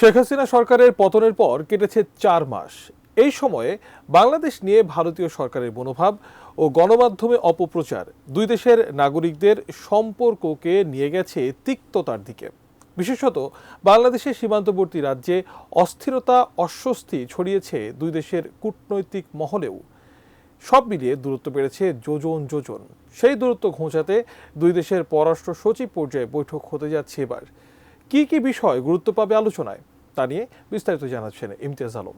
শেখ হাসিনা সরকারের পতনের পর কেটেছে ৪ মাস। এই সময়ে বাংলাদেশ নিয়ে ভারতীয় সরকারের মনোভাব ও গণমাধ্যমে অপপ্রচার দুই দেশের নাগরিকদের সম্পর্ককে নিয়ে গেছে তিক্ততার দিকে। বিশেষত বাংলাদেশের সীমান্তবর্তী রাজ্যে অস্থিরতা অস্বস্তি ছড়িয়েছে দুই দেশের কূটনৈতিক মহলেও। সব মিলিয়ে দূরত্ব বেড়েছে যোজন। সেই দূরত্ব ঘোচাতে দুই দেশের পররাষ্ট্র সচিব পর্যায়ে বৈঠক হতে যাচ্ছে এবার। কি বিষয় গুরুত্ব পাবে আলোচনায়, তা নিয়ে বিস্তারিত জানাচ্ছেন ইমতিয়াজ আলম।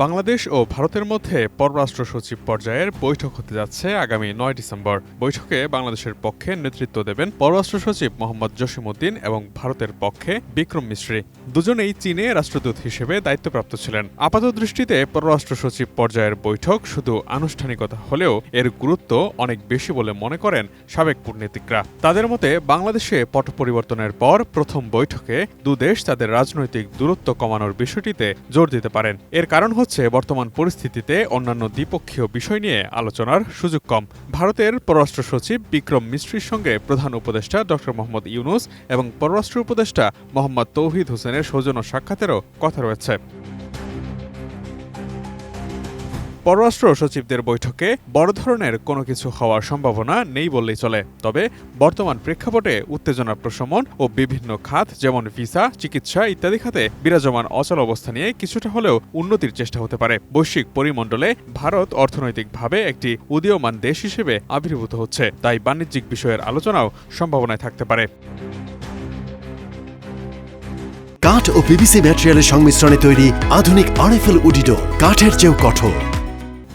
বাংলাদেশ ও ভারতের মধ্যে পররাষ্ট্র সচিব পর্যায়ের বৈঠক হতে যাচ্ছে আগামী ৯ ডিসেম্বর। বৈঠকে বাংলাদেশের পক্ষে নেতৃত্ব দেবেন পররাষ্ট্র সচিব মোহাম্মদ জসিমউদ্দিন এবং ভারতের পক্ষে বিক্রম মিশ্রি। দুজনেই চীনে রাষ্ট্রদূত হিসেবে দায়িত্বপ্রাপ্ত ছিলেন। আপাতদৃষ্টিতে পররাষ্ট্র সচিব পর্যায়ের বৈঠক শুধু আনুষ্ঠানিকতা হলেও এর গুরুত্ব অনেক বেশি বলে মনে করেন সাবেক কূটনীতিকরা। তাদের মতে বাংলাদেশে পট পরিবর্তনের পর প্রথম বৈঠকে দুদেশ তাদের রাজনৈতিক দূরত্ব কমানোর বিষয়টিতে জোর দিতে পারেন। এর কারণ হচ্ছে বর্তমান পরিস্থিতিতে অন্যান্য দ্বিপক্ষীয় বিষয় নিয়ে আলোচনার সুযোগ কম। ভারতের পররাষ্ট্র সচিব বিক্রম মিশ্রির সঙ্গে প্রধান উপদেষ্টা ড মোহাম্মদ ইউনুস এবং পররাষ্ট্র উপদেষ্টা মোহাম্মদ তৌহিদ হোসেনের সৌজন্য সাক্ষাতেরও কথা রয়েছে। পররাষ্ট্র সচিবদের বৈঠকে বড় ধরনের কোনো কিছু হওয়ার সম্ভাবনা নেই বললেই চলে। তবে বর্তমান প্রেক্ষাপটে উত্তেজনা প্রশমন ও বিভিন্ন খাত যেমন ভিসা, চিকিৎসা ইত্যাদি খাতে বিরাজমান অচল অবস্থা নিয়ে কিছুটা হলেও উন্নতির চেষ্টা হতে পারে। বৈশ্বিক পরিমণ্ডলে ভারত অর্থনৈতিকভাবে একটি উদীয়মান দেশ হিসেবে আবির্ভূত হচ্ছে, তাই বাণিজ্যিক বিষয়ের আলোচনাও সম্ভাবনায় থাকতে পারে। কাঠ ও পিভিসি ম্যাটেরিয়ালের সংমিশ্রণে তৈরি আধুনিক আরএফএল উডিডোর, কাঠের চেয়েও কঠোর।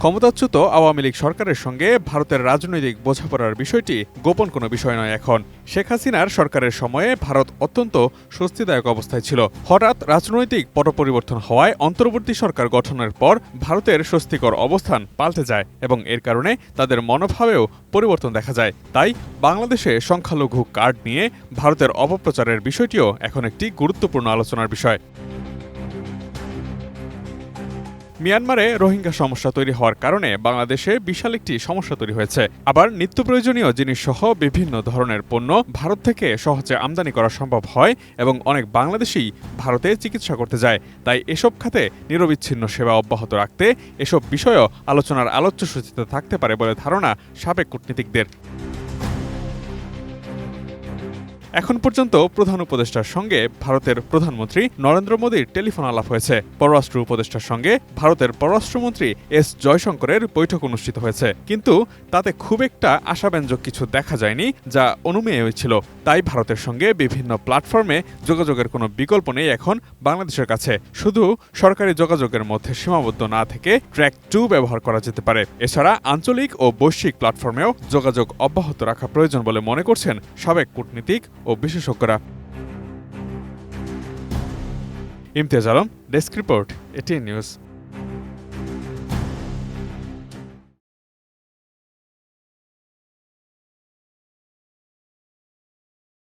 ক্ষমতাচ্যুত আওয়ামী লীগ সরকারের সঙ্গে ভারতের রাজনৈতিক বোঝাপড়ার বিষয়টি গোপন কোনো বিষয় নয়। এখন শেখ হাসিনার সরকারের সময়ে ভারত অত্যন্ত স্বস্তিদায়ক অবস্থায় ছিল। হঠাৎ রাজনৈতিক পট পরিবর্তন হওয়ায় অন্তর্বর্তী সরকার গঠনের পর ভারতের স্বস্তিকর অবস্থান পাল্টে যায় এবং এর কারণে তাদের মনোভাবেও পরিবর্তন দেখা যায়। তাই বাংলাদেশে সংখ্যালঘু কার্ড নিয়ে ভারতের অপপ্রচারের বিষয়টিও এখন একটি গুরুত্বপূর্ণ আলোচনার বিষয়। মিয়ানমারে রোহিঙ্গা সমস্যা তৈরি হওয়ার কারণে বাংলাদেশে বিশাল একটি সমস্যা তৈরি হয়েছে। আবার নিত্য প্রয়োজনীয় জিনিস সহ বিভিন্ন ধরনের পণ্য ভারত থেকে সহজে আমদানি করা সম্ভব হয় এবং অনেক বাংলাদেশী ভারতে চিকিৎসা করতে যায়। তাই এসব খাতে নিরবিচ্ছিন্ন সেবা অব্যাহত রাখতে এসব বিষয়ও আলোচনার আলোচ্যসূচিতে থাকতে পারে বলে ধারণা সাবেক কূটনীতিকদের। এখন পর্যন্ত প্রধান উপদেষ্টার সঙ্গে ভারতের প্রধানমন্ত্রী নরেন্দ্র মোদীর টেলিফোন আলাপ হয়েছে। পররাষ্ট্র উপদেষ্টার সঙ্গে ভারতের পররাষ্ট্রমন্ত্রী এস জয়শঙ্করের বৈঠক অনুষ্ঠিত হয়েছে, কিন্তু তাতে খুব একটা আশাব্যঞ্জক কিছু দেখা যায়নি, যা অনুমেয় ছিল। তাই ভারতের সঙ্গে বিভিন্ন প্ল্যাটফর্মে যোগাযোগের কোনো বিকল্প নেই এখন বাংলাদেশের কাছে। শুধু সরকারি যোগাযোগের মধ্যে সীমাবদ্ধ না থেকে ট্র্যাক 2 ব্যবহার করা যেতে পারে। এছাড়া আঞ্চলিক ও বৈশ্বিক প্ল্যাটফর্মেও যোগাযোগ অব্যাহত রাখা প্রয়োজন বলে মনে করছেন সাবেক কূটনীতিক ও বিশেষজ্ঞরা। Imtiaz Alam, desk report, ATN news.